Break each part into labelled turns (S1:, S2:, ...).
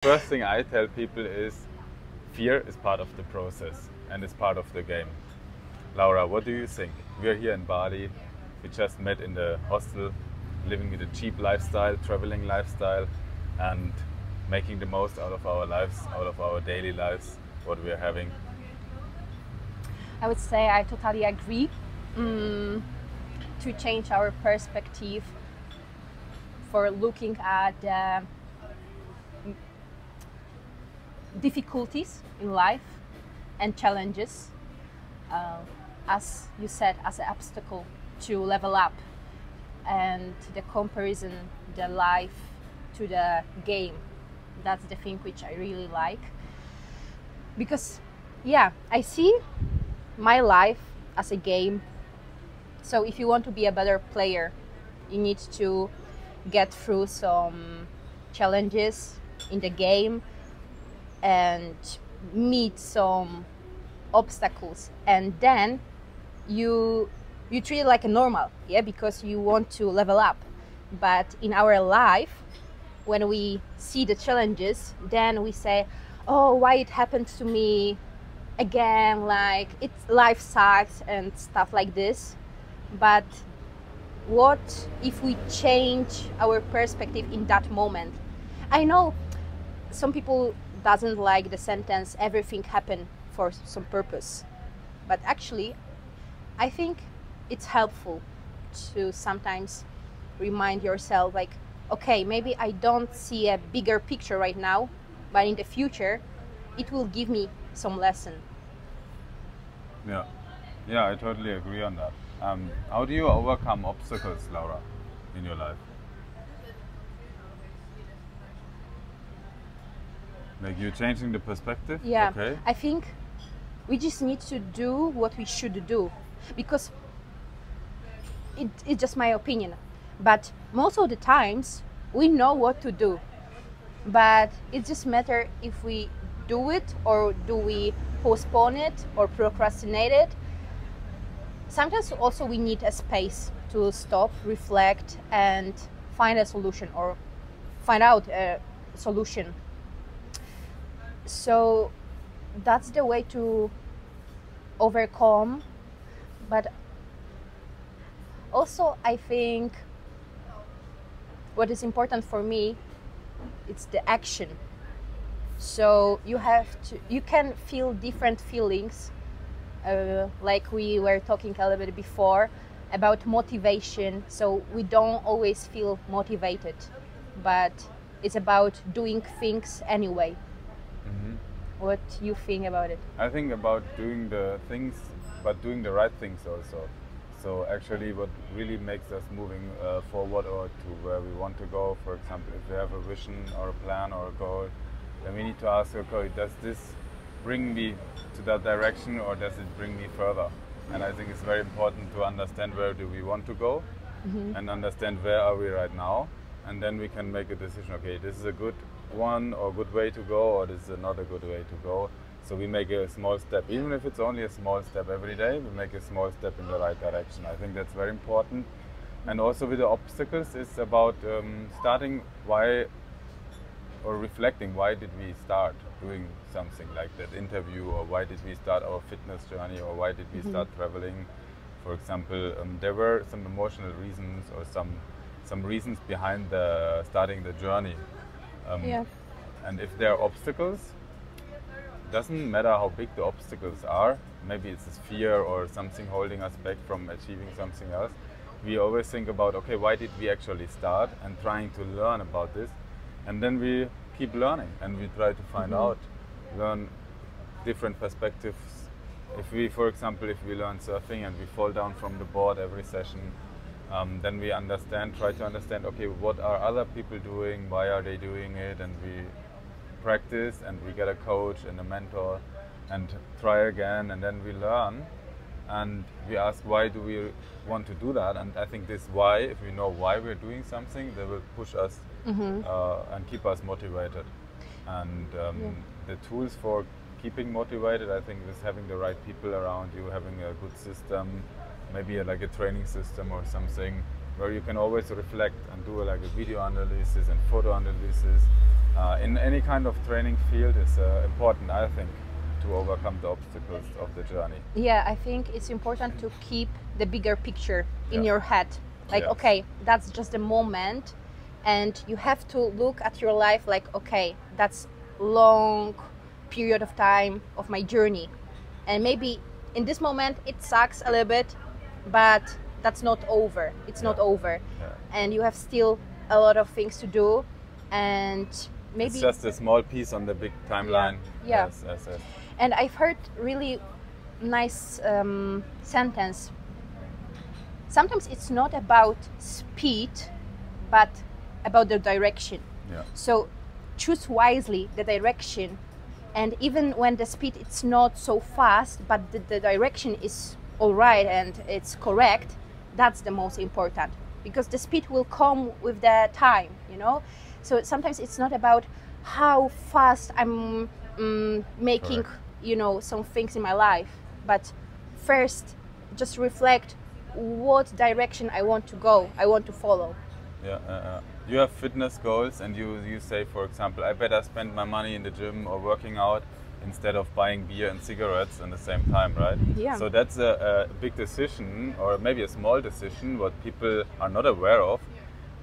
S1: First thing I tell people is fear is part of the process and it's part of the game. Laura, what do you think? We're here in Bali. We just met in the hostel, living with a cheap lifestyle, traveling lifestyle, and making the most out of our lives, out of our daily lives, what we're having.
S2: I would say I totally agree. To change our perspective for looking at difficulties in life and challenges, as you said, as an obstacle to level up, and the comparison, the life to the game. That's the thing which I really like, because I see my life as a game. So if you want to be a better player, you need to get through some challenges in the game and meet some obstacles, and then you treat it like a normal, because you want to level up. But in our life, when we see the challenges, then we say, oh, why it happened to me again, like life sucks and stuff like this. But what if we change our perspective in that moment? I know some people doesn't like the sentence everything happened for some purpose, but actually I think it's helpful to sometimes remind yourself, like, okay, maybe I don't see a bigger picture right now, but in the future it will give me some lesson.
S1: Yeah, I totally agree on that. How do you overcome obstacles, Laura, in your life? Like, you're changing the perspective?
S2: Yeah,
S1: okay.
S2: I think we just need to do what we should do, because it's just my opinion, but most of the times we know what to do, but it just matter if we do it or do we postpone it or procrastinate it. Sometimes also we need a space to stop, reflect, and find a solution or find out a solution. So that's the way to overcome. But also I think what is important for me, it's the action. So you can feel different feelings, like we were talking a little bit before about motivation. So we don't always feel motivated, but it's about doing things anyway. What do you think about it?
S1: I think about doing the things, but doing the right things also. So actually what really makes us moving forward or to where we want to go, for example, if we have a vision or a plan or a goal, then we need to ask, okay, does this bring me to that direction or does it bring me further? And I think it's very important to understand where do we want to go and understand where are we right now, and then we can make a decision, okay, this is a good one or good way to go, or this is not a good way to go. So we make a small step, even if it's only a small step every day, we make a small step in the right direction. I think that's very important. And also with the obstacles, it's about starting why, or reflecting why did we start doing something like that interview, or why did we start our fitness journey, or why did we start traveling, for example. There were some emotional reasons or some reasons behind starting the journey. And if there are obstacles, doesn't matter how big the obstacles are, maybe it's this fear or something holding us back from achieving something else, we always think about, okay, why did we actually start, and trying to learn about this. And then we keep learning and we try to find out, learn different perspectives. If we, for example, if we learn surfing and we fall down from the board every session, then we try to understand, okay, what are other people doing, why are they doing it, and we practice and we get a coach and a mentor and try again, and then we learn and we ask, why do we want to do that? And I think this why, if we know why we're doing something, they will push us and keep us motivated. And the tools for keeping motivated, I think, is having the right people around you, having a good system, maybe like a training system or something where you can always reflect and do like a video analysis and photo analysis in any kind of training field is important, I think, to overcome the obstacles of the journey.
S2: Yeah, I think it's important to keep the bigger picture in
S1: Yeah.
S2: your head. Like,
S1: Yes.
S2: okay, that's just a moment, and you have to look at your life like, okay, that's long period of time of my journey, and maybe in this moment it sucks a little bit, but that's not over. It's not
S1: Yeah.
S2: over,
S1: Yeah.
S2: and you have still a lot of things to do, and maybe
S1: It's just a small piece on the big timeline.
S2: Yeah.
S1: Yes, yes, yes.
S2: And I've heard really nice sentence. Sometimes it's not about speed, but about the direction.
S1: Yeah.
S2: So choose wisely the direction, and even when the speed it's not so fast, but the direction is all right and it's correct, that's the most important, because the speed will come with the time, you know. So sometimes it's not about how fast I'm making,
S1: Correct.
S2: you know, some things in my life, but first just reflect what direction I want to go, I want to follow.
S1: Yeah, you have fitness goals, and you say, for example, I better spend my money in the gym or working out instead of buying beer and cigarettes at the same time, right?
S2: Yeah.
S1: So that's a big decision, or maybe a small decision, what people are not aware of,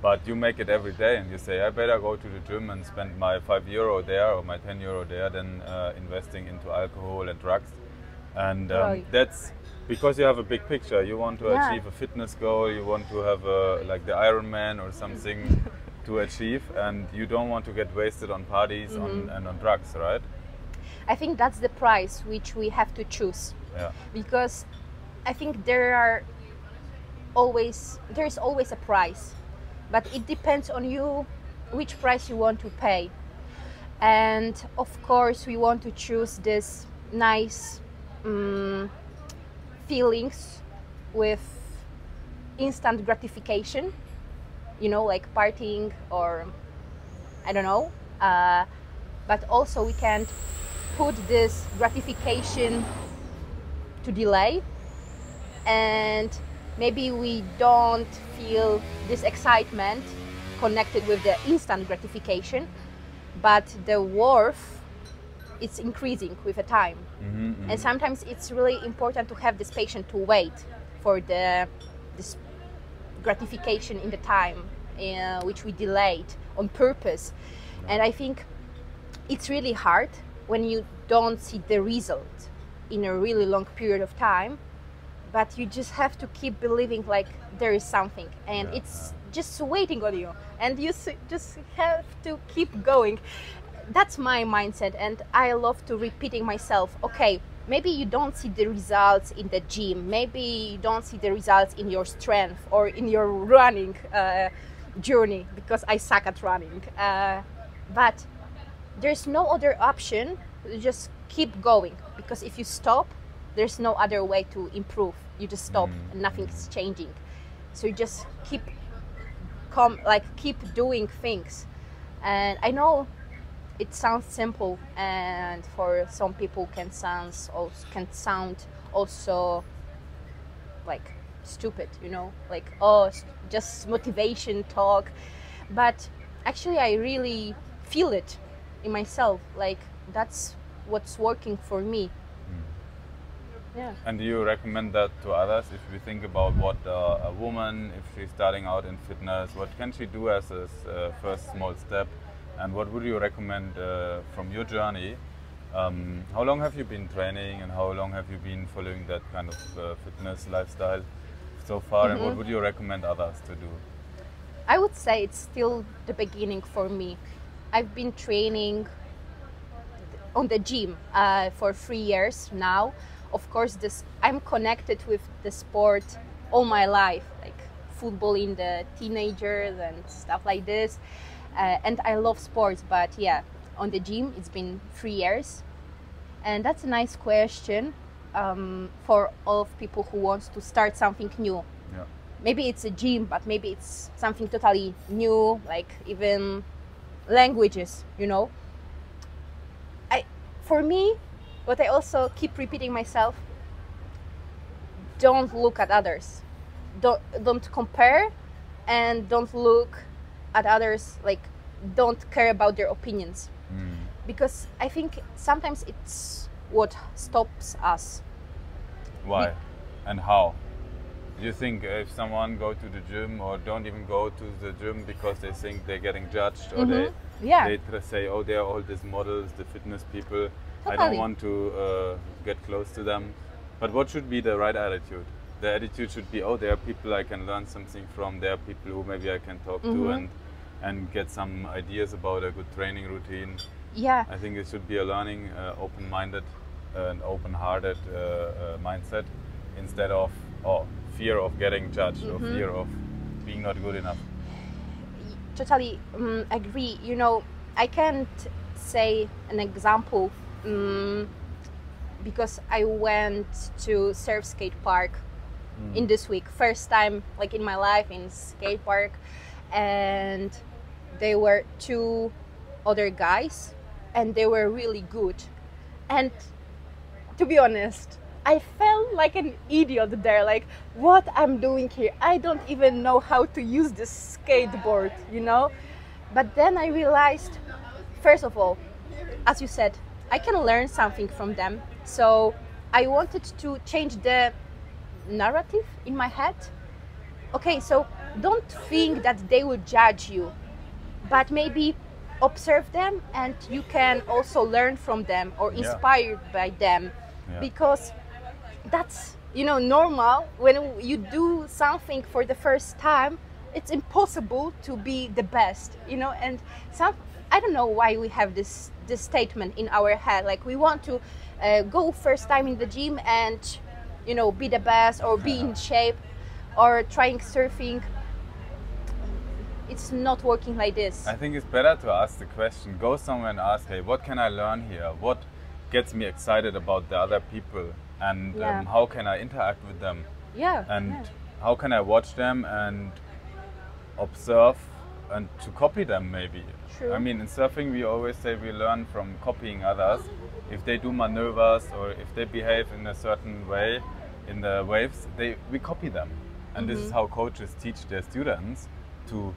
S1: but you make it every day, and you say, I better go to the gym and spend my €5 there or my €10 there than investing into alcohol and drugs. And
S2: Right.
S1: that's because you have a big picture. You want to
S2: Yeah.
S1: achieve a fitness goal, you want to have a, like the Ironman or something to achieve, and you don't want to get wasted on parties and on drugs, right?
S2: I think that's the price which we have to choose,
S1: Yeah.
S2: because I think there is always a price, but it depends on you which price you want to pay. And of course we want to choose this nice feelings with instant gratification, you know, like partying or I don't know, but also we can't put this gratification to delay, and maybe we don't feel this excitement connected with the instant gratification, but the worth it's increasing with the time. And sometimes it's really important to have this patience to wait for this gratification in the time which we delayed on purpose. And I think it's really hard when you don't see the result in a really long period of time, but you just have to keep believing like there is something, and it's just waiting on you, and you just have to keep going. That's my mindset, and I love to repeating myself, okay, maybe you don't see the results in the gym, maybe you don't see the results in your strength or in your running journey, because I suck at running, but there's no other option. Just keep going, because if you stop, there's no other way to improve. You just stop and nothing's changing. So you just keep doing things. And I know it sounds simple, and for some people can sound also like stupid, you know, like, oh, just motivation talk. But actually I really feel it in myself, like that's what's working for me. Yeah.
S1: And do you recommend that to others? If we think about what a woman, if she's starting out in fitness, what can she do as a first small step? And what would you recommend from your journey? How long have you been training, and how long have you been following that kind of fitness lifestyle so far? And what would you recommend others to do?
S2: I would say it's still the beginning for me. I've been training on the gym for 3 years now. Of course, I'm connected with the sport all my life, like football in the teenagers and stuff like this. And I love sports, but yeah, on the gym it's been 3 years. And that's a nice question for all of people who want to start something new.
S1: Yeah.
S2: Maybe it's a gym, but maybe it's something totally new, like even languages, you know. For me, what I also keep repeating myself, don't look at others. Don't compare, and don't look at others like don't care about their opinions. Because I think sometimes it's what stops us.
S1: Why and how? Do you think if someone go to the gym or don't even go to the gym because they think they're getting judged, or they say, oh, they're all these models, the fitness people, I don't want to get close to them. But what should be the right attitude? The attitude should be, oh, there are people I can learn something from, there are people who maybe I can talk to and get some ideas about a good training routine.
S2: Yeah.
S1: I think it should be a learning, open-minded and open-hearted mindset, instead of fear of getting judged or fear of being not good enough.
S2: Totally agree. You know, I can't say an example because I went to surf skate park in this week, first time like in my life in skate park, and there were 2 other guys and they were really good, and to be honest, I felt like an idiot there, like what I'm doing here, I don't even know how to use this skateboard, you know. But then I realized, first of all, as you said, I can learn something from them, so I wanted to change the narrative in my head. Okay, so don't think that they will judge you, but maybe observe them and you can also learn from them or inspired by them, because that's, you know, normal. When you do something for the first time, it's impossible to be the best, you know. And I don't know why we have this statement in our head, like we want to go first time in the gym and, you know, be the best or be in shape, or trying surfing. It's not working like this.
S1: I think it's better to ask the question, go somewhere and ask, hey, what can I learn here? What gets me excited about the other people? And how can I interact with them? And how can I watch them and observe and to copy them maybe?
S2: True.
S1: I mean, in surfing we always say we learn from copying others. If they do maneuvers or if they behave in a certain way in the waves, we copy them. And this is how coaches teach their students to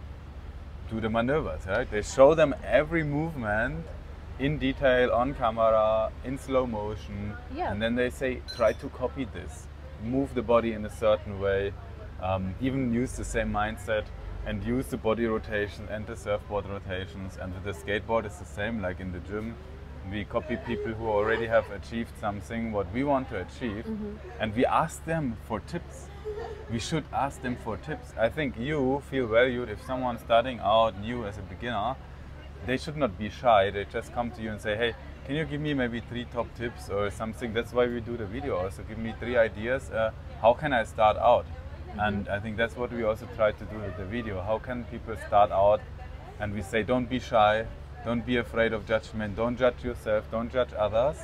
S1: do the maneuvers, right? They show them every movement in detail, on camera, in slow motion, and then they say, try to copy this. Move the body in a certain way, even use the same mindset and use the body rotation and the surfboard rotations. And with the skateboard it's the same, like in the gym. We copy people who already have achieved something, what we want to achieve, and we ask them for tips. We should ask them for tips. I think you feel valued if someone's starting out new as a beginner. They should not be shy. They just come to you and say, hey, can you give me maybe 3 top tips or something? That's why we do the video also. Give me 3 ideas. How can I start out? And I think that's what we also try to do with the video. How can people start out? And we say, don't be shy. Don't be afraid of judgment. Don't judge yourself. Don't judge others.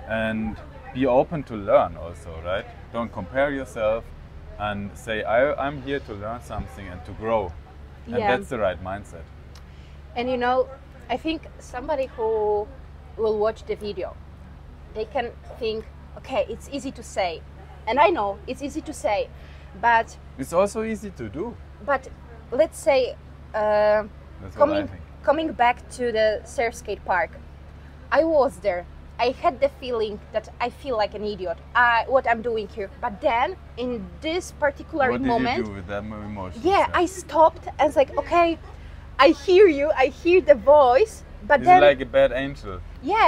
S1: And be open to learn also, right? Don't compare yourself and say, I'm here to learn something and to grow. And that's the right mindset.
S2: And you know, I think somebody who will watch the video, they can think, okay, it's easy to say. And I know it's easy to say, but
S1: it's also easy to do.
S2: But let's say, coming back to the surf skate park, I was there. I had the feeling that I feel like an idiot. What I'm doing here. But then, in this particular moment,
S1: what did you do with that emotion?
S2: I stopped and was like, okay, I hear you. I hear the voice. But
S1: He's
S2: then,
S1: like a bad angel.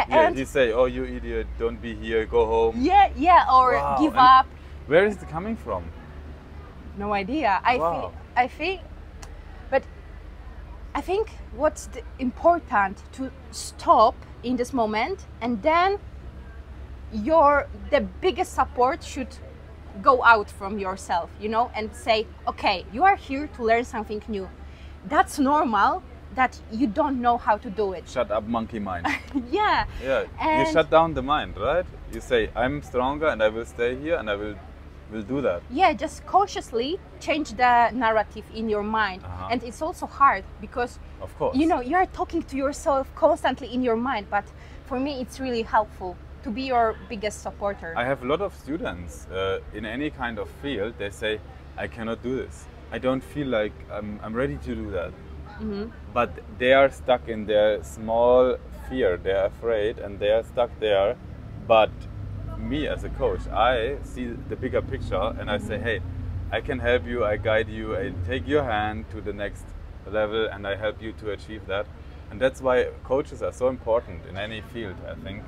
S2: And
S1: he say, oh, you idiot, don't be here, go home.
S2: Or give up.
S1: Where is it coming from?
S2: No idea. I think what's important to stop in this moment, and then the biggest support should go out from yourself, you know, and say, okay, you are here to learn something new. That's normal that you don't know how to do it.
S1: Shut up, monkey mind.
S2: Yeah.
S1: You shut down the mind, right? You say, I'm stronger and I will stay here and I will do that.
S2: Just consciously change the narrative in your mind. And it's also hard because,
S1: of course,
S2: you know, you are talking to yourself constantly in your mind, but for me it's really helpful to be your biggest supporter.
S1: I have a lot of students in any kind of field. They say, I cannot do this. I don't feel like I'm ready to do that. but they are stuck in their small fear. They're afraid and they are stuck there. But me as a coach, I see the bigger picture and I say, hey, I can help you, I guide you, I take your hand to the next level and I help you to achieve that. And that's why coaches are so important in any field, I think,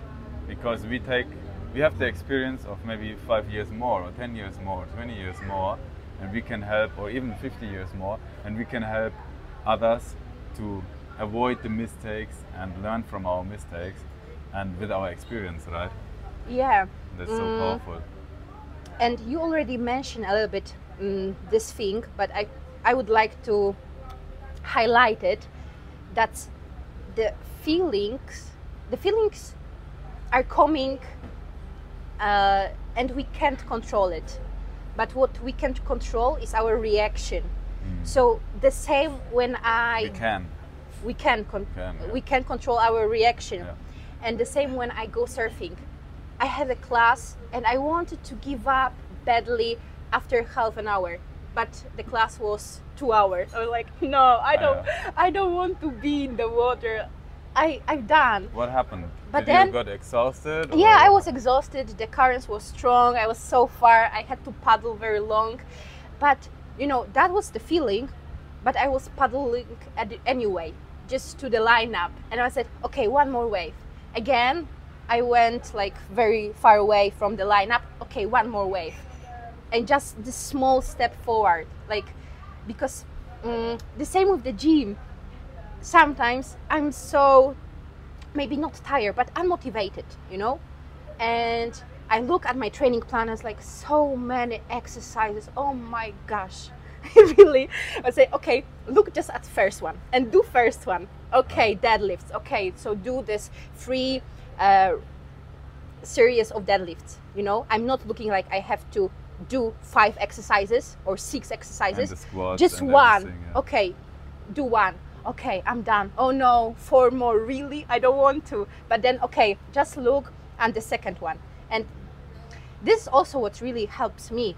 S1: because we have the experience of maybe 5 years more or 10 years more, 20 years more, and we can help, or even 50 years more, and we can help others to avoid the mistakes and learn from our mistakes and with our experience, right?
S2: Yeah.
S1: That's so powerful.
S2: And you already mentioned a little bit this thing, but I would like to highlight it, that the feelings are coming and we can't control it. But what we can control is our reaction. So the same when we can control our reaction.
S1: Yeah.
S2: And the same when I go surfing. I had a class and I wanted to give up badly after half an hour, but the class was 2 hours. I was like, no, I don't want to be in the water. I've done.
S1: What happened?
S2: But
S1: Did
S2: then
S1: you got exhausted?
S2: Yeah,
S1: or?
S2: I was exhausted. The currents was strong. I was so far. I had to paddle very long, but that was the feeling. But I was paddling anyway, just to the lineup, and I said, okay, one more wave. Again, I went like very far away from the lineup. Okay, one more wave, and just this small step forward. Like, because the same with the gym. Sometimes I'm so, maybe not tired, but unmotivated, and I look at my training plan as like so many exercises. Oh my gosh. Really, I say, okay, look just at first one and do first one. Okay, deadlifts. Okay, so do this 3 series of deadlifts. I'm not looking like I have to do 5 exercises or 6 exercises.
S1: And the squats
S2: just
S1: and
S2: one.
S1: yeah.
S2: Okay, do 1. Okay, I'm done. Oh no, 4 more. Really? I don't want to. But then, okay, just look at the second one. And this is also what really helps me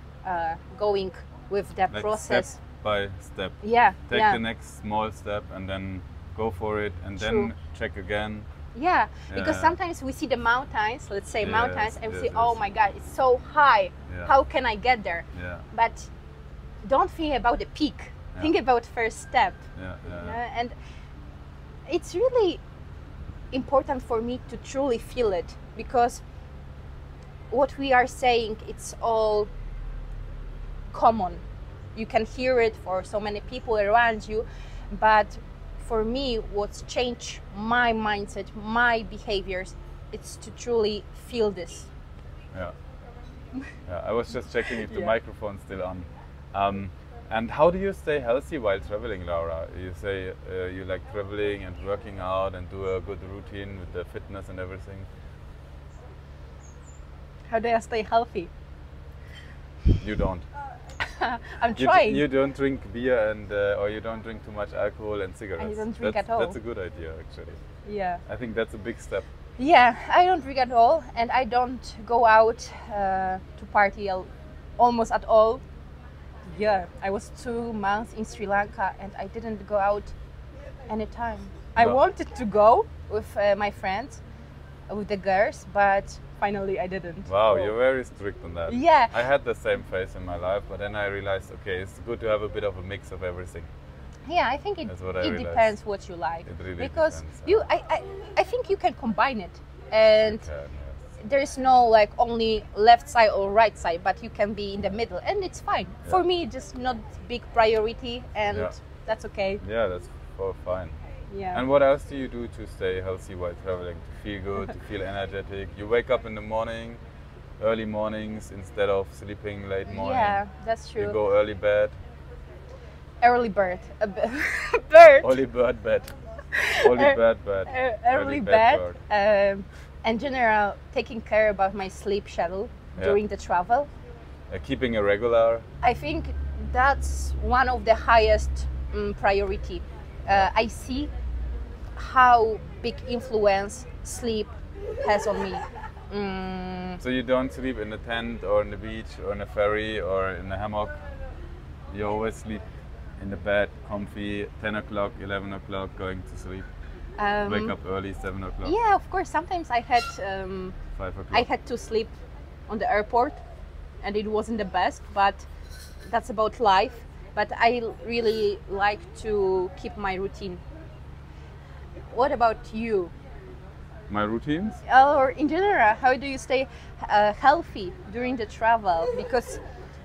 S2: going with the
S1: Like
S2: process.
S1: Step by step.
S2: Yeah.
S1: Take
S2: yeah.
S1: the next small step and then go for it and
S2: True.
S1: then check again.
S2: Yeah, because
S1: Yeah.
S2: sometimes we see the mountains, let's say mountains, and we
S1: yes,
S2: say, oh
S1: yes.
S2: my God, it's so high.
S1: Yeah.
S2: How can I get there?
S1: Yeah.
S2: But don't think about the peak.
S1: Yeah.
S2: Think about first step.
S1: Yeah.
S2: And it's really important for me to truly feel it, because what we are saying, it's all common. You can hear it for so many people around you, but for me, what's changed my mindset, my behaviors, it's to truly feel this.
S1: Yeah. I was just checking if the
S2: Yeah.
S1: microphone's still on. And how do you stay healthy while traveling, Laura? You say you like traveling and working out and do a good routine with the fitness and everything.
S2: How do I stay healthy?
S1: You don't.
S2: I'm trying.
S1: You don't drink beer and or you don't drink too much alcohol and cigarettes.
S2: I don't drink
S1: that's,
S2: at all.
S1: That's a good idea, actually.
S2: Yeah.
S1: I think that's a big step.
S2: Yeah, I don't drink at all, and I don't go out to party almost at all. Yeah, I was 2 months in Sri Lanka and I didn't go out anytime. I
S1: No.
S2: wanted to go with my friends, with the girls, but finally I didn't.
S1: Wow,
S2: go.
S1: you're very strict on that.
S2: Yeah.
S1: I had the same phase in my life, but then I realized, okay, it's good to have a bit of a mix of everything.
S2: Yeah, I think it
S1: That's what I realized.
S2: depends what you like.
S1: It really
S2: because
S1: depends,
S2: I think you can combine it, and
S1: Okay, yes.
S2: there is no like only left side or right side, but you can be in the middle, and it's fine.
S1: Yeah.
S2: For me, just not big priority, and
S1: Yeah.
S2: that's okay.
S1: Yeah, that's fine.
S2: Yeah.
S1: And what else do you do to stay healthy while traveling? To feel good, to feel energetic? You wake up in the morning, early mornings, instead of sleeping late morning.
S2: Yeah, that's true.
S1: You go early bed.
S2: Early bird. Bird.
S1: Early bird bed. Early bird bed.
S2: Early bed. In general, taking care about my sleep schedule
S1: Yeah.
S2: during the travel.
S1: Keeping a regular.
S2: I think that's one of the highest priority. I see how big influence sleep has on me.
S1: So you don't sleep in a tent or on the beach or in a ferry or in a hammock. You always sleep in the bed, comfy, 10 o'clock, 11 o'clock, going to sleep. Wake up early, 7 o'clock.
S2: Yeah, of course. Sometimes I had
S1: 5 o'clock.
S2: I had to sleep on the airport, and it wasn't the best, but that's about life. But I really like to keep my routine. What about you?
S1: My routines?
S2: Or in general, how do you stay healthy during the travel? Because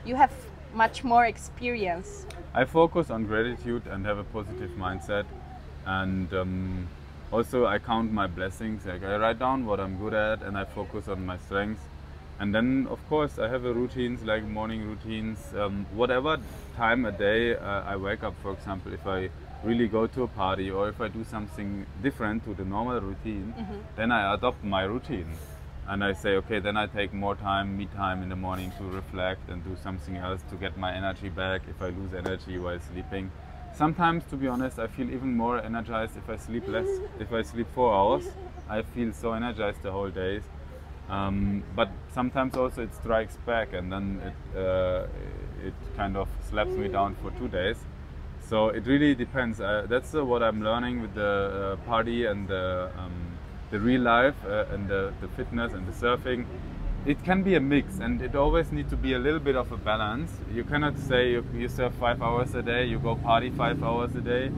S2: you have much more experience.
S1: I focus on gratitude and have a positive mindset, and also I count my blessings. Like I write down what I'm good at, and I focus on my strengths. And then, of course, I have a routines like morning routines. Whatever time a day I wake up, for example, if I really go to a party or if I do something different to the normal routine, then I adopt my routine. And I say, okay, then I take more time, me time in the morning to reflect and do something else to get my energy back if I lose energy while sleeping. Sometimes, to be honest, I feel even more energized if I sleep less. If I sleep 4 hours, I feel so energized the whole day. But sometimes also it strikes back, and then it kind of slaps me down for 2 days. So it really depends. That's what I'm learning with the party and the real life and the fitness and the surfing. It can be a mix, and it always needs to be a little bit of a balance. You cannot say you surf 5 hours a day, you go party 5 hours a day,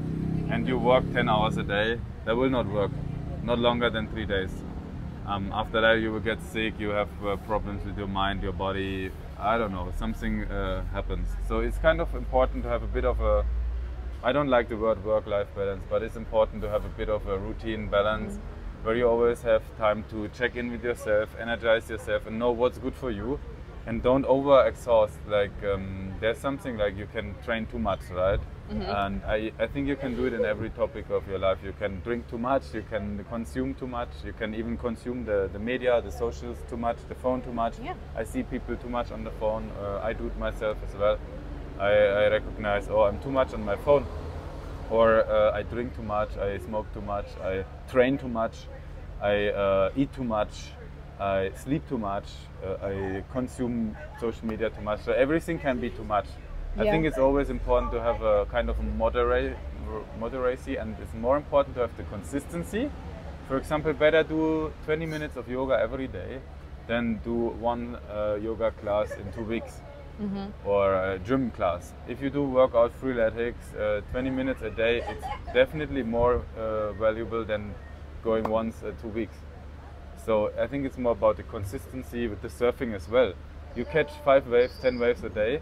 S1: and you work 10 hours a day. That will not work, not longer than 3 days. After that you will get sick, you have problems with your mind, your body, I don't know, something happens. So it's kind of important to have a bit of a, I don't like the word work-life balance, but it's important to have a bit of a routine balance where you always have time to check in with yourself, energize yourself and know what's good for you, and don't over-exhaust. Like there's something like you can train too much, right? And I think you can do it in every topic of your life. You can drink too much, you can consume too much, you can even consume the media, the socials too much, the phone too much.
S2: Yeah.
S1: I see people too much on the phone. I do it myself as well. I recognize, oh, I'm too much on my phone. Or I drink too much, I smoke too much, I train too much, I eat too much, I sleep too much, I consume social media too much. So everything can be too much. I think it's always important to have a kind of moderacy, and it's more important to have the consistency. For example, better do 20 minutes of yoga every day than do one yoga class in 2 weeks. Or a gym class. If you do workout freeletics 20 minutes a day, it's definitely more valuable than going once 2 weeks. So I think it's more about the consistency with the surfing as well. You catch 5 waves, 10 waves a day,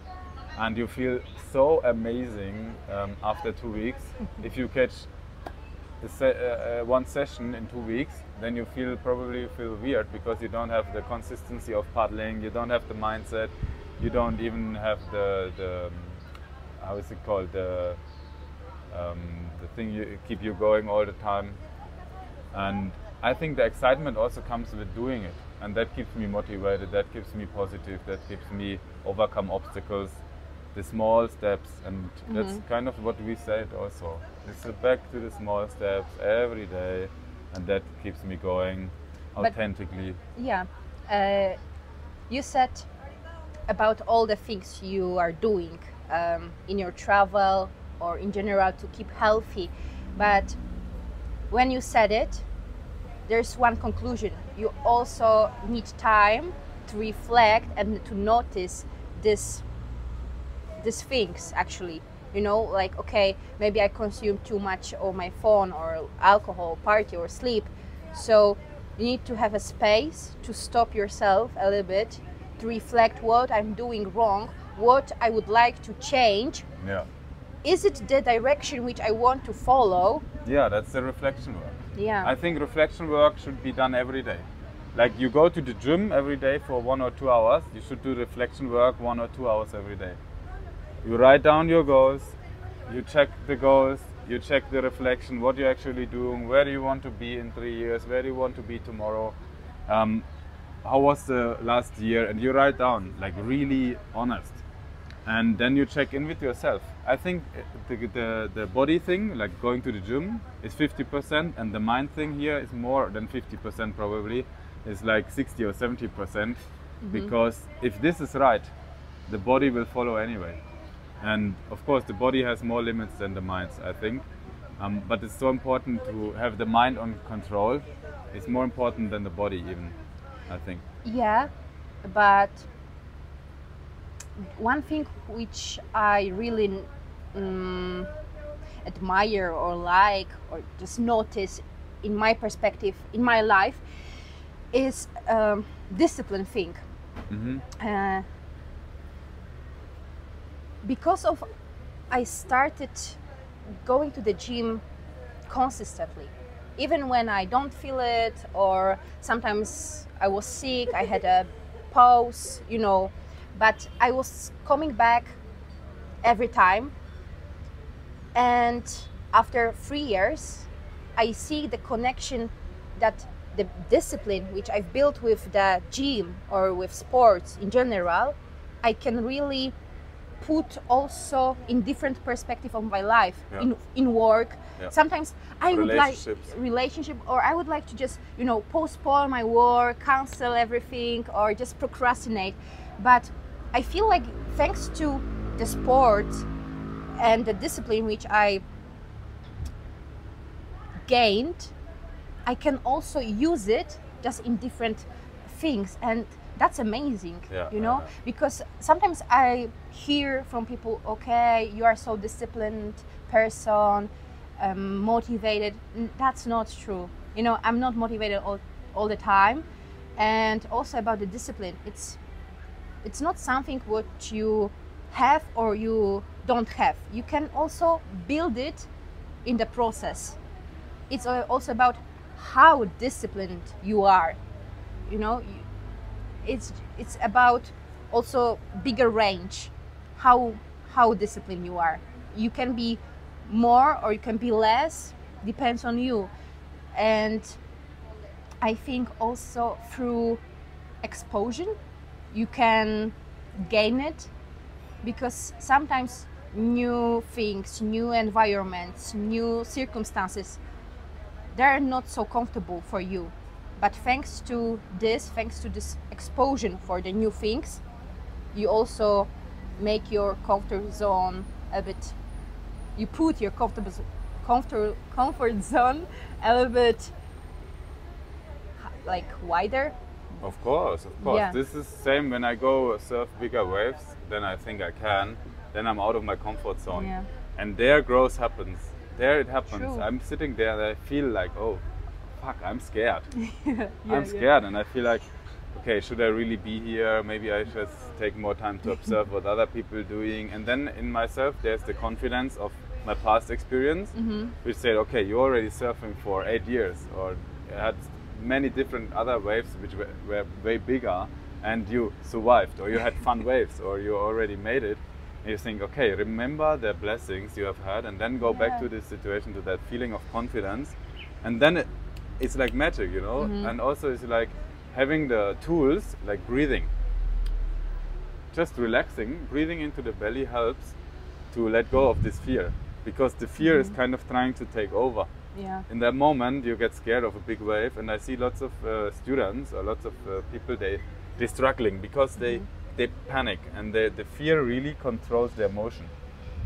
S1: and you feel so amazing after 2 weeks. If you catch one session in 2 weeks, then you probably feel weird because you don't have the consistency of paddling, you don't have the mindset, you don't even have the how is it called, the thing you keep you going all the time. And I think the excitement also comes with doing it, and that keeps me motivated, that keeps me positive, that keeps me overcome obstacles, the small steps, and that's kind of what we said also. It's back to the small steps every day, and that keeps me going authentically.
S2: But, yeah, you said about all the things you are doing in your travel or in general to keep healthy, but when you said it, there's one conclusion. You also need time to reflect and to notice these things actually. You know, like, okay, maybe I consume too much on my phone or alcohol, party or sleep. So you need to have a space to stop yourself a little bit, to reflect what I'm doing wrong, what I would like to change.
S1: Yeah.
S2: Is it the direction which I want to follow?
S1: Yeah, that's the reflection work.
S2: Yeah.
S1: I think reflection work should be done every day. Like you go to the gym every day for 1 or 2 hours, you should do reflection work 1 or 2 hours every day. You write down your goals, you check the goals, you check the reflection, what you're actually doing, where do you want to be in 3 years, where do you want to be tomorrow, how was the last year, and you write down, like really honest. And then you check in with yourself. I think the body thing, like going to the gym, is 50%, and the mind thing here is more than 50% probably. It's like 60 or 70%, because if this is right, the body will follow anyway. And of course, the body has more limits than the mind, I think. But it's so important to have the mind on control. It's more important than the body, even, I think.
S2: Yeah, but one thing which I really admire or like or just notice in my perspective in my life is discipline thing. Because of I started going to the gym consistently, even when I don't feel it, or sometimes I was sick, I had a pause, you know, but I was coming back every time. And after 3 years, I see the connection that the discipline which I've built with the gym or with sports in general, I can really put also in different perspective of my life, in work. Sometimes I would like relationship, or I would like to just, you know, postpone my work, cancel everything, or just procrastinate. But I feel like thanks to the sport and the discipline which I gained, I can also use it just in different things, and that's amazing, you know, because sometimes I hear from people, okay, you are so disciplined person, motivated. That's not true. You know, I'm not motivated all the time. And also about the discipline, it's not something what you have or you don't have. You can also build it in the process. It's also about how disciplined you are, you know. It's about also bigger range, how disciplined you are. You can be more or you can be less, depends on you. And I think also through exposure you can gain it, because sometimes new things, new environments, new circumstances, they're not so comfortable for you. But thanks to this exposure for the new things, you also make your comfort zone a bit, you put your comfort zone a little bit like wider.
S1: Of course.
S2: Yeah.
S1: This is same when I go surf bigger waves, then I think I can, then I'm out of my comfort zone.
S2: Yeah.
S1: And there growth happens. There it happens.
S2: True.
S1: I'm sitting there and I feel like, oh, fuck, I'm scared.
S2: Yeah,
S1: I'm scared, and I feel like, okay, should I really be here? Maybe I should take more time to observe what other people are doing. And then in myself, there's the confidence of my past experience, which said, okay, you're already surfing for 8 years, or you had many different other waves which were way bigger, and you survived, or you had fun waves, or you already made it. And you think, okay, remember the blessings you have had, and then go back to this situation, to that feeling of confidence. And then it's like magic, you know. And also it's like having the tools, like breathing. Just relaxing, breathing into the belly helps to let go of this fear, because the fear is kind of trying to take over.
S2: Yeah.
S1: In that moment you get scared of a big wave, and I see lots of students or lots of people, they're struggling because they panic, and the fear really controls their motion.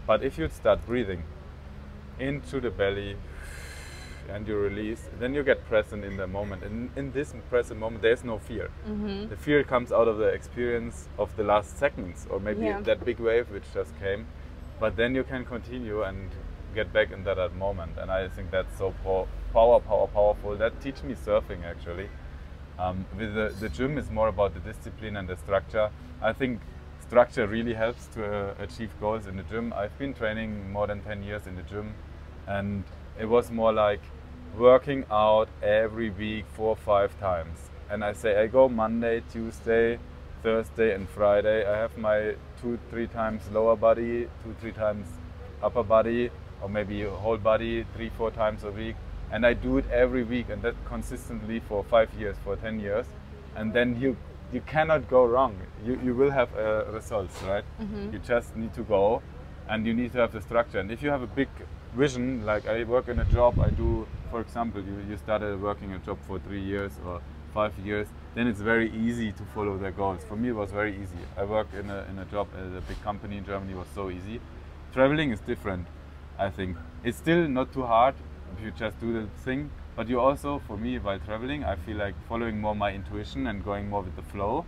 S1: But if you start breathing into the belly and you release, then you get present in the moment. And in this present moment, there's no fear. The fear comes out of the experience of the last seconds, or maybe that big wave which just came. But then you can continue and get back in that moment. And I think that's so powerful. That teach me surfing, actually. With the gym is more about the discipline and the structure. I think structure really helps to achieve goals in the gym. I've been training more than 10 years in the gym, and it was more like working out every week 4 or 5 times. And I say I go Monday, Tuesday, Thursday and Friday. I have my 2-3 times lower body, 2-3 times upper body, or maybe whole body 3-4 times a week. And I do it every week, and that consistently for 5 years, for 10 years. And then you cannot go wrong. You will have results, right? You just need to go, and you need to have the structure. And if you have a big vision, like I work in a job, I do, for example, you started working a job for 3 years or 5 years, then it's very easy to follow their goals. For me, it was very easy. I worked in a job at a big company in Germany. It was so easy. Traveling is different, I think. It's still not too hard if you just do the thing, but you also, for me, while traveling, I feel like following more my intuition and going more with the flow.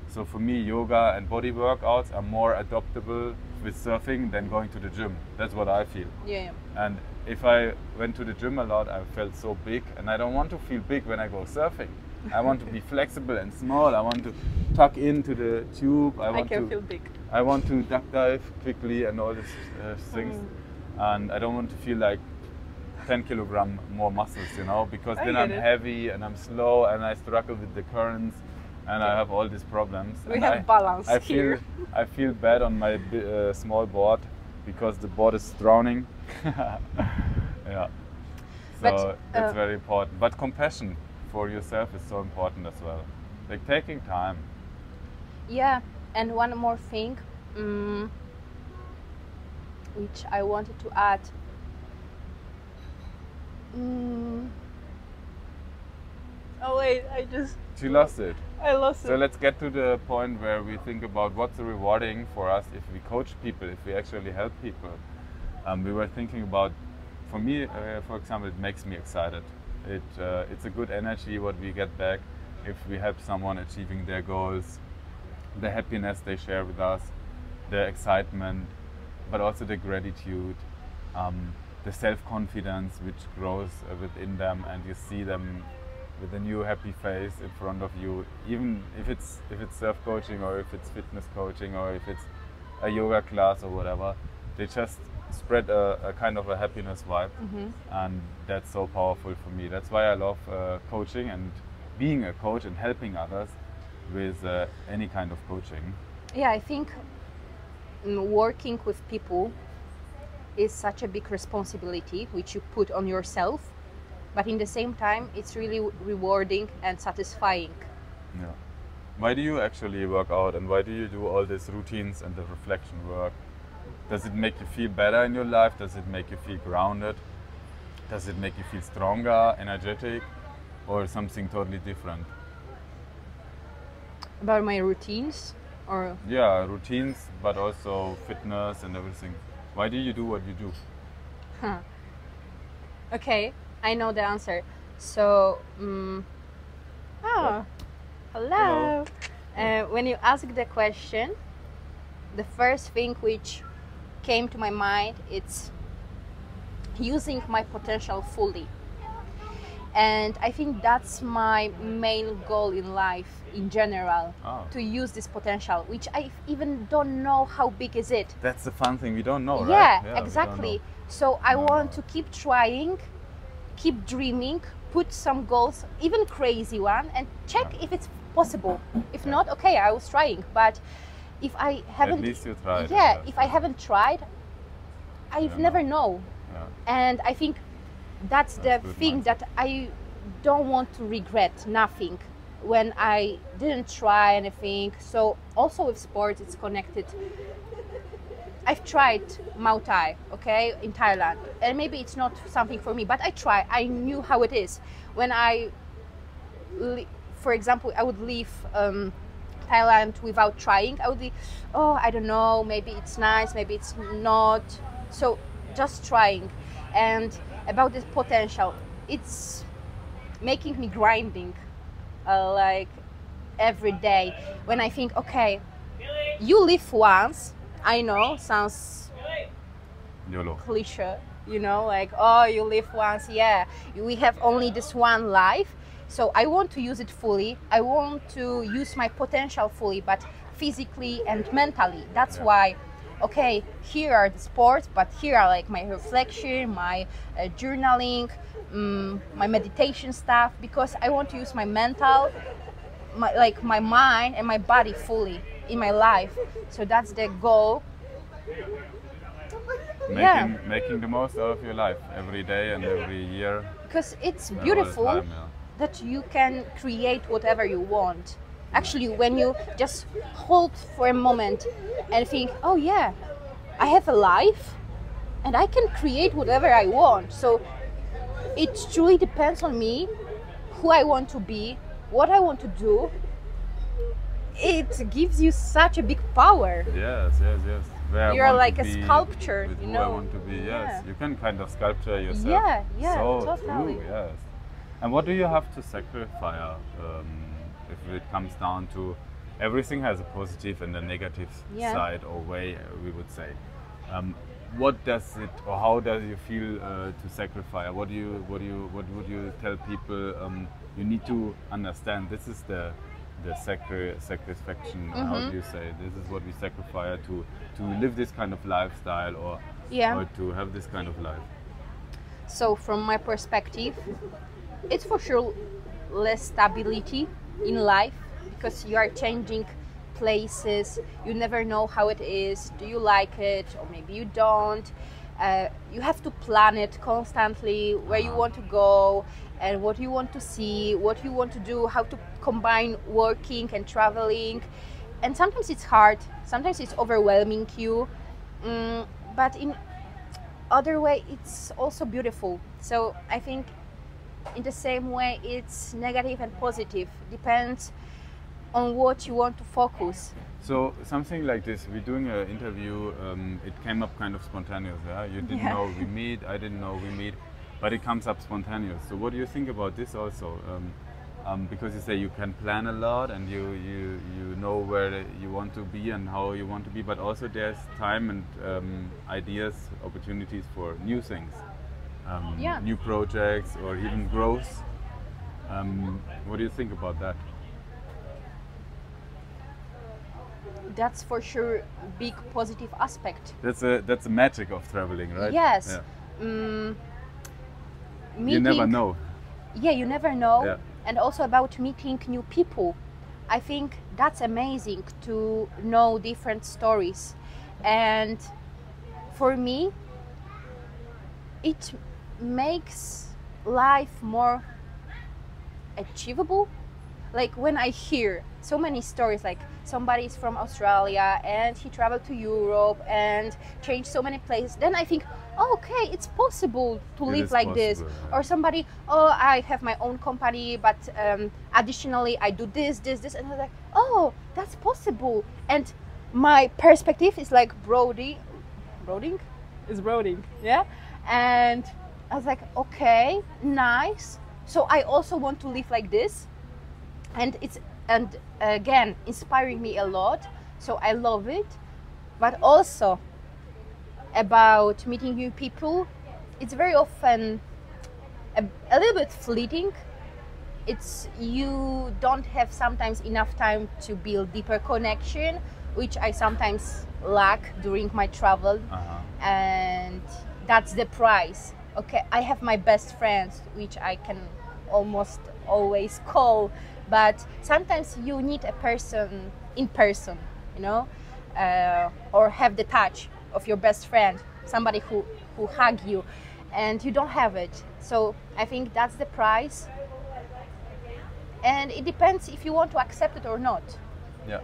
S1: So for me, yoga and body workouts are more adaptable with surfing than going to the gym. That's what I feel.
S2: Yeah.
S1: And if I went to the gym a lot, I felt so big, and I don't want to feel big when I go surfing. I want to be flexible and small. I want to tuck into the tube. I
S2: can feel big.
S1: I want to duck dive quickly and all these things. And I don't want to feel like 10 kilogram more muscles, you know, because then I'm heavy and I'm slow and I struggle with the currents and I have all these problems.
S2: We have balance here.
S1: I feel bad on my small board because the board is drowning. Yeah. So it's very important. But compassion for yourself is so important as well. Like taking time.
S2: Yeah, and one more thing, which I wanted to add. Oh wait,
S1: She lost it.
S2: I lost it.
S1: So let's get to the point where we think about what's rewarding for us if we coach people, if we actually help people. We were thinking about, for me, for example, it makes me excited. It's a good energy what we get back if we help someone achieving their goals, the happiness they share with us, the excitement, but also the gratitude, the self-confidence which grows within them, and you see them with a new happy face in front of you, even if it's surf coaching or if it's fitness coaching or if it's a yoga class or whatever. They just spread a kind of a happiness vibe, and that's so powerful for me. That's why I love coaching and being a coach and helping others with any kind of coaching.
S2: Yeah, I think working with people is such a big responsibility which you put on yourself, but in the same time it's really rewarding and satisfying.
S1: Yeah. Why do you actually work out, and why do you do all these routines and the reflection work? Does it make you feel better in your life? Does it make you feel grounded? Does it make you feel stronger, energetic, or something totally different?
S2: About my routines? Or
S1: yeah, routines, but also fitness and everything. Why do you do what you do?
S2: Okay, I know the answer. So, hello. When you ask the question, the first thing which came to my mind, it's using my potential fully. And I think that's my main goal in life in general, to use this potential, which I even don't know how big is it.
S1: That's the fun thing, we don't know, right?
S2: Yeah, exactly. So I want to keep trying, keep dreaming, put some goals, even crazy one, and check if it's possible. If not, okay, I was trying, but if I haven't,
S1: at least you tried.
S2: Yeah, if I haven't tried, I've never know.
S1: Yeah.
S2: And I think that's the thing that I don't want to regret nothing when I didn't try anything. So also with sports, it's connected. I've tried Muay Thai, okay, in Thailand, and maybe it's not something for me, but I tried. I knew how it is. When for example, I would leave Thailand without trying, I would be, oh, I don't know, maybe it's nice, maybe it's not. So just trying. And about this potential, it's making me grinding like every day. When I think, okay, you live once, I know, sounds
S1: YOLO.
S2: cliche, you know, like, oh, you live once, yeah, we have only this one life. So I want to use it fully. I want to use my potential fully, but physically and mentally. That's why, okay, here are the sports, but here are like my reflection, my journaling, my meditation stuff, because I want to use my mental, my mind and my body fully in my life. So that's the goal.
S1: Making the most out of your life every day and every year.
S2: Because it's beautiful that you can create whatever you want. Actually, when you just hold for a moment and think, oh yeah, I have a life and I can create whatever I want. So it truly depends on me, who I want to be, what I want to do, it gives you such a big power.
S1: Yes. Where I
S2: You're
S1: want
S2: like
S1: to
S2: a
S1: be,
S2: sculpture,
S1: with
S2: you
S1: who
S2: know.
S1: I want to be. Yes,
S2: Yeah.
S1: you can kind of sculpture yourself.
S2: Yeah,
S1: So
S2: totally.
S1: true. Yes. And what do you have to sacrifice if it comes down to everything has a positive and a negative
S2: Yeah.
S1: side or way, we would say. What does it, or how does you feel to sacrifice? What would you tell people? You need to understand. This is the satisfaction. How do you say? This is what we sacrifice to live this kind of lifestyle, or
S2: Yeah.
S1: or to have this kind of life.
S2: So from my perspective, it's for sure less stability in life because you are changing places. You never know how it is. Do you like it, or maybe you don't? You have to plan it constantly, where you want to go and what you want to see, what you want to do, how to combine working and traveling. And sometimes it's hard, sometimes it's overwhelming you, but in other way it's also beautiful. So I think in the same way it's negative and positive, depends on what you want to focus.
S1: So something like this, we're doing an interview. It came up kind of spontaneous. Yeah, you didn't
S2: Yeah.
S1: know we meet. I didn't know we meet, but it comes up spontaneous. So what do you think about this also? Because you say you can plan a lot and you know where you want to be and how you want to be, but also there's time and ideas, opportunities for new things,
S2: Yeah.
S1: new projects or even growth. What do you think about that?
S2: That's for sure big positive aspect.
S1: That's the magic of traveling, right?
S2: Yes.
S1: Yeah.
S2: Meeting,
S1: You never know.
S2: Yeah, you never know.
S1: Yeah.
S2: And also about meeting new people. I think that's amazing to know different stories. And for me, it makes life more achievable. Like when I hear so many stories, like somebody's from Australia and he traveled to Europe and changed so many places, then I think, oh, okay, it's possible to
S1: It
S2: live
S1: is
S2: like this.
S1: possible, yeah.
S2: Or somebody, oh, I have my own company, but additionally I do this, and I'm like, oh, that's possible. And my perspective is like broadening, yeah. And I was like, okay, nice. So I also want to live like this. And it's again inspiring me a lot, so I love it. But also about meeting new people, it's very often a little bit fleeting. It's you don't have sometimes enough time to build deeper connection, which I sometimes lack during my travel. And that's the price. Okay, I have my best friends, which I can almost always call, but sometimes you need a person in person, you know, or have the touch of your best friend, somebody who hug you, and you don't have it. So I think that's the price, and it depends if you want to accept it or not.
S1: Yeah.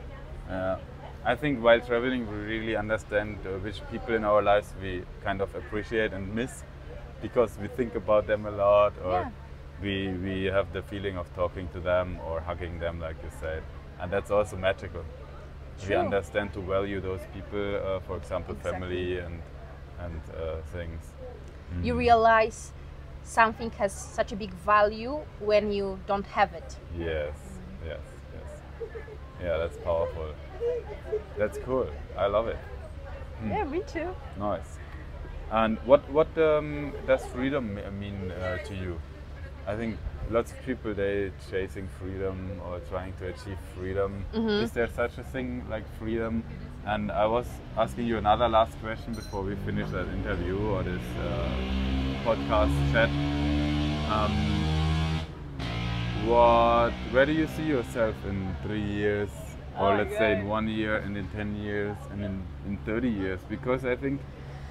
S1: I think while traveling we really understand which people in our lives we kind of appreciate and miss, because we think about them a lot, or
S2: Yeah.
S1: we have the feeling of talking to them or hugging them, like you said, and that's also magical. We
S2: True.
S1: understand to value those people, for example,
S2: Exactly.
S1: family and things.
S2: You realize something has such a big value when you don't have it.
S1: Yes. Yeah, that's powerful. That's cool. I love it.
S2: Yeah, me too.
S1: Nice. And what does freedom mean to you? I think lots of people, they chasing freedom or trying to achieve freedom. Is there such a thing like freedom? And I was asking you another last question before we finish that interview or this podcast chat. Where do you see yourself in 3 years, or let's say in 1 year, and in 10 years, and in 30 years? Because I think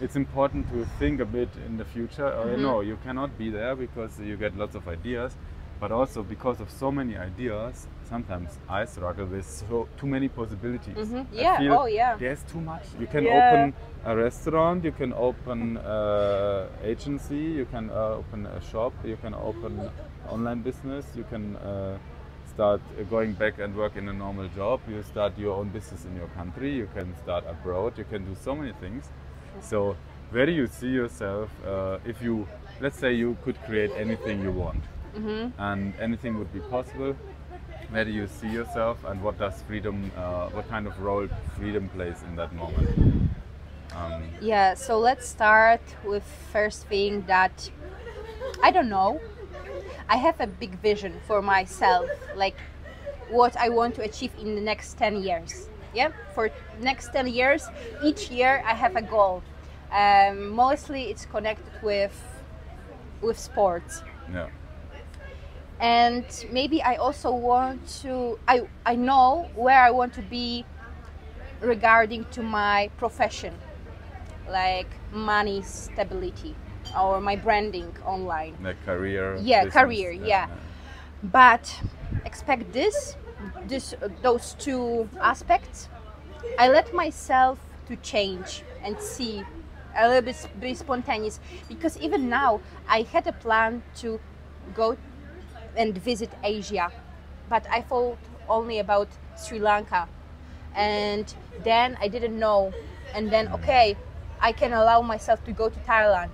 S1: it's important to think a bit in the future. I know you cannot be there because you get lots of ideas, but also because of so many ideas, sometimes I struggle with too many possibilities. I
S2: Yeah,
S1: feel
S2: oh yeah.
S1: there's too much. You can
S2: Yeah.
S1: open a restaurant, you can open an agency, you can open a shop, you can open online business, you can start going back and work in a normal job. You start your own business in your country. You can start abroad. You can do so many things. So where do you see yourself if you, let's say you could create anything you want, and anything would be possible? Where do you see yourself, and what does freedom, what kind of role freedom plays in that moment?
S2: Yeah, so let's start with first thing that I don't know. I have a big vision for myself, like what I want to achieve in the next 10 years. Yeah, for next 10 years, each year I have a goal. Mostly it's connected with sports.
S1: Yeah.
S2: And maybe I also want to, I know where I want to be regarding to my profession, like money stability or my branding online.
S1: Like career.
S2: Yeah,
S1: business,
S2: career, yeah. But expect those two aspects. I let myself to change and see a little bit be spontaneous, because even now I had a plan to go and visit Asia, but I thought only about Sri Lanka, and then I didn't know, and then okay, I can allow myself to go to Thailand.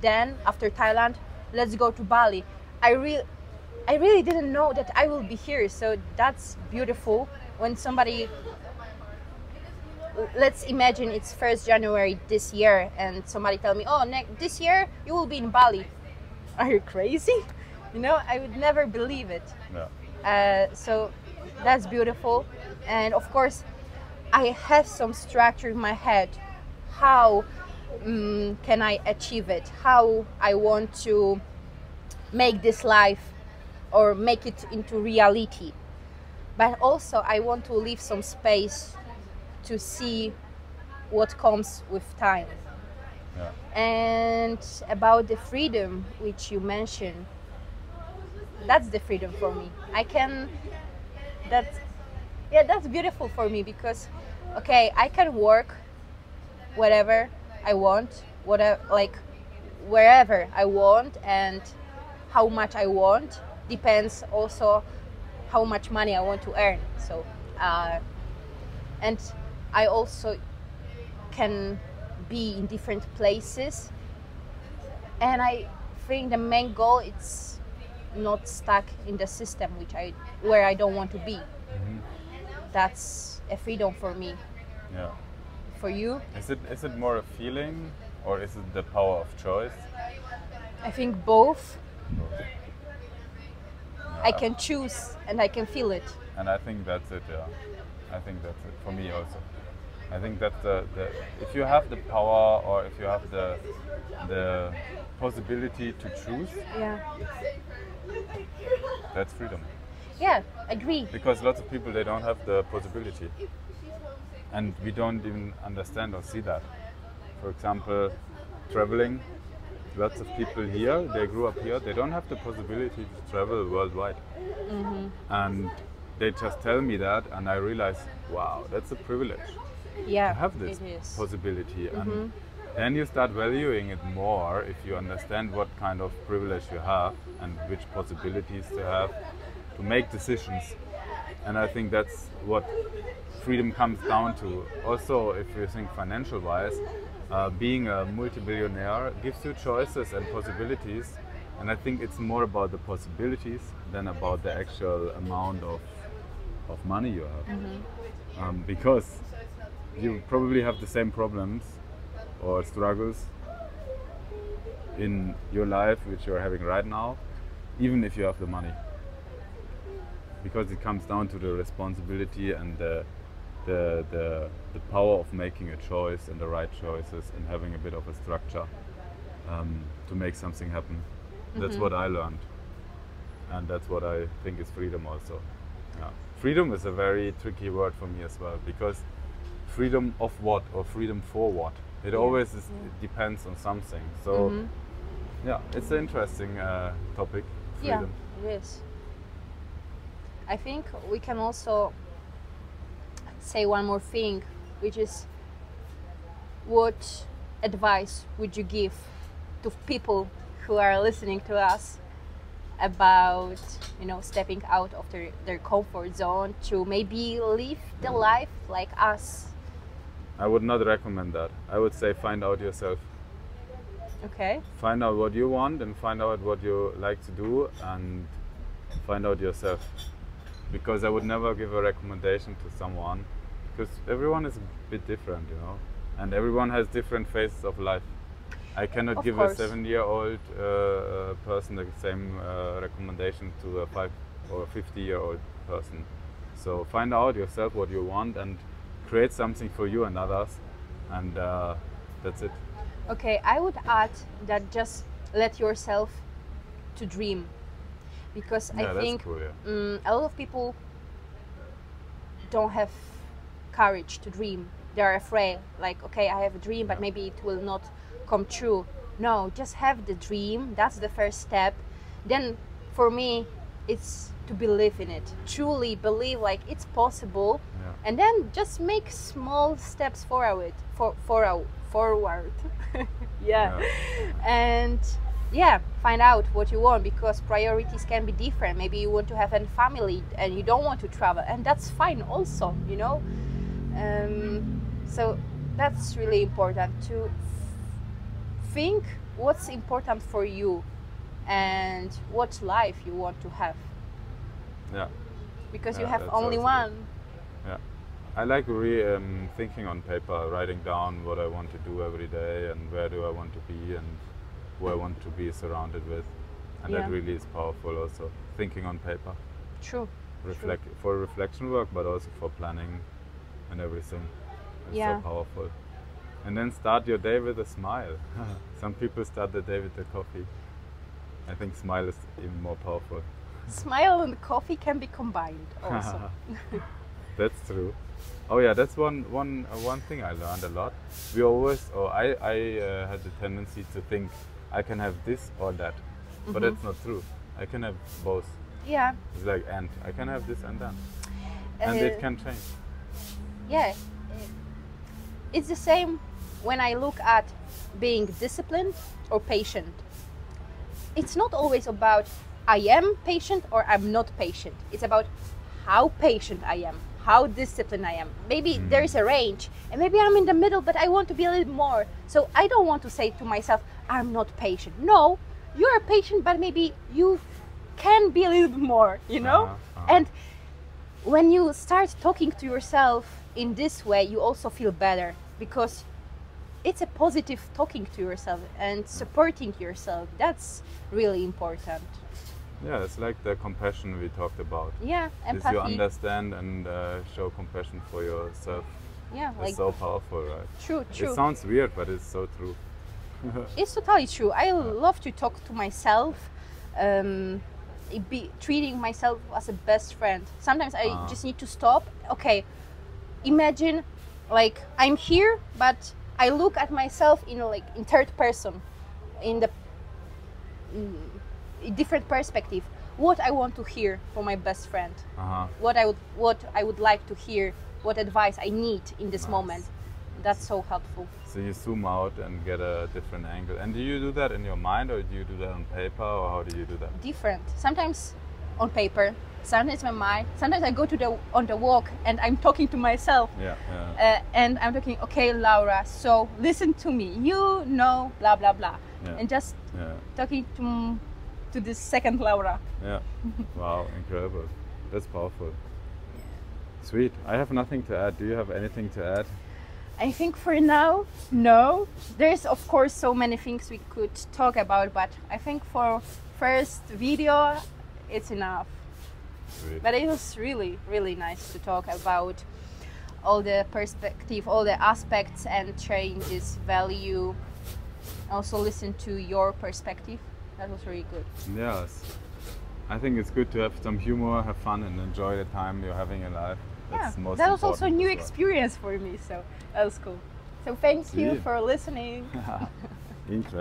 S2: Then after Thailand, let's go to Bali. I really didn't know that I will be here, so that's beautiful. When somebody, let's imagine it's 1st January this year, and somebody tell me, oh, this year you will be in Bali. Are you crazy? You know, I would never believe it.
S1: Yeah.
S2: So that's beautiful. And of course, I have some structure in my head. How can I achieve it? How I want to make this life or make it into reality. But also I want to leave some space to see what comes with time.
S1: Yeah.
S2: And about the freedom which you mentioned, that's the freedom for me. That's beautiful for me, because okay, I can work whatever I want, wherever I want, and how much I want depends also how much money I want to earn. So and I also can be in different places, and I think the main goal is not stuck in the system where I don't want to be. That's a freedom for me.
S1: Yeah.
S2: For you?
S1: Is it more a feeling, or is it the power of choice?
S2: I think both.
S1: Yeah.
S2: I can choose and I can feel it.
S1: And I think that's it. Yeah. I think that's it for me also. I think that if you have the power, or if you have the possibility to choose,
S2: Yeah.
S1: that's freedom.
S2: Yeah, agree.
S1: Because lots of people, they don't have the possibility, and we don't even understand or see that. For example, traveling. Lots of people here, they grew up here, they don't have the possibility to travel worldwide. And they just tell me that, and I realize, wow, that's a privilege.
S2: Yeah,
S1: to have this
S2: it is.
S1: possibility, and then you start valuing it more if you understand what kind of privilege you have and which possibilities you have to make decisions. And I think that's what freedom comes down to. Also, if you think financial wise, being a multi-billionaire gives you choices and possibilities, and I think it's more about the possibilities than about the actual amount of money you have. Because you probably have the same problems or struggles in your life which you're having right now, even if you have the money. Because it comes down to the responsibility and the power of making a choice and the right choices and having a bit of a structure to make something happen. That's what I learned, and that's what I think is freedom also. Yeah. Freedom is a very tricky word for me as well, because freedom of what or freedom for what? It always is, it depends on something. So yeah, it's an interesting topic, freedom.
S2: Yeah, it is. I think we can also say one more thing, which is, what advice would you give to people who are listening to us about, you know, stepping out of their comfort zone to maybe live the life like us?
S1: I would not recommend that. I would say find out yourself.
S2: Okay.
S1: Find out what you want and find out what you like to do and find out yourself. Because I would never give a recommendation to someone, because everyone is a bit different, you know, and everyone has different phases of life. I cannot
S2: Of
S1: give
S2: course.
S1: a 7-year-old person the same recommendation to a 5 or 50-year-old person. So find out yourself what you want and create something for you and others, and that's it.
S2: Okay, I would add that just let yourself to dream, because
S1: Yeah,
S2: I
S1: that's
S2: think
S1: cool, yeah.
S2: a lot of people don't have courage to dream. They're afraid, like, okay, I have a dream, but
S1: Yeah.
S2: maybe it will not come true. No, just have the dream. That's the first step. Then, for me, it's to believe in it. Truly believe, like, it's possible,
S1: Yeah.
S2: and then just make small steps forward. Forward. Yeah. And yeah, find out what you want, because priorities can be different. Maybe you want to have a family and you don't want to travel, and that's fine also, you know. So that's really important to think what's important for you and what life you want to have,
S1: Yeah.
S2: because you
S1: Yeah,
S2: have
S1: that's
S2: only
S1: also good.
S2: one.
S1: Yeah, I like thinking on paper, writing down what I want to do every day and where do I want to be and who I want to be surrounded with, and
S2: Yeah.
S1: that really is powerful. Also, thinking on paper,
S2: True.
S1: for reflection work, but also for planning and everything. It's
S2: Yeah.
S1: so powerful. And then start your day with a smile. Some people start the day with the coffee. I think smile is even more powerful.
S2: Smile and coffee can be combined also.
S1: That's true. Oh yeah, that's one thing I learned a lot. We always, or I had the tendency to think I can have this or that, but that's not true. I can have both.
S2: Yeah.
S1: It's like and I can have this and that, and it
S2: Uh,
S1: can change.
S2: Yeah, it's the same when I look at being disciplined or patient. It's not always about I am patient or I'm not patient. It's about how patient I am, how disciplined I am. Maybe there is a range, and maybe I'm in the middle, but I want to be a little more. So I don't want to say to myself, I'm not patient. No, you're patient, but maybe you can be a little bit more, you know? And when you start talking to yourself in this way, you also feel better, because it's a positive talking to yourself and supporting yourself. That's really important.
S1: Yeah, it's like the compassion we talked about.
S2: Yeah,
S1: Is
S2: empathy.
S1: you understand and show compassion for yourself.
S2: Yeah,
S1: It's
S2: like
S1: so powerful, right?
S2: true.
S1: It sounds weird, but it's so true.
S2: It's totally true. I love to talk to myself, treating myself as a best friend. Sometimes I just need to stop. Okay, imagine, like, I'm here, but I look at myself in third person, in the different perspective. What I want to hear from my best friend, what I would like to hear, what advice I need in this moment. That's so helpful.
S1: So you zoom out and get a different angle. And do you do that in your mind, or do you do that on paper, or how do you do that?
S2: Different. Sometimes on paper, sometimes my mind. Sometimes I go on the walk and I'm talking to myself. And I'm talking, okay, Laura, so listen to me. You know, blah blah blah, and just talking to this second Laura.
S1: Yeah. Wow, incredible. That's powerful. Sweet. I have nothing to add. Do you have anything to add?
S2: I think for now, no. There's of course so many things we could talk about, but I think for first video, it's enough.
S1: Sweet.
S2: But it was really, really nice to talk about all the perspective, all the aspects and changes, value. Also listen to your perspective. That was really good.
S1: Yes. I think it's good to have some humor, have fun, and enjoy the time you're having in life. That's most
S2: that was also a
S1: important
S2: new
S1: as well.
S2: experience for me, so that was cool. So thank you
S1: Sweet.
S2: for listening.
S1: Interesting.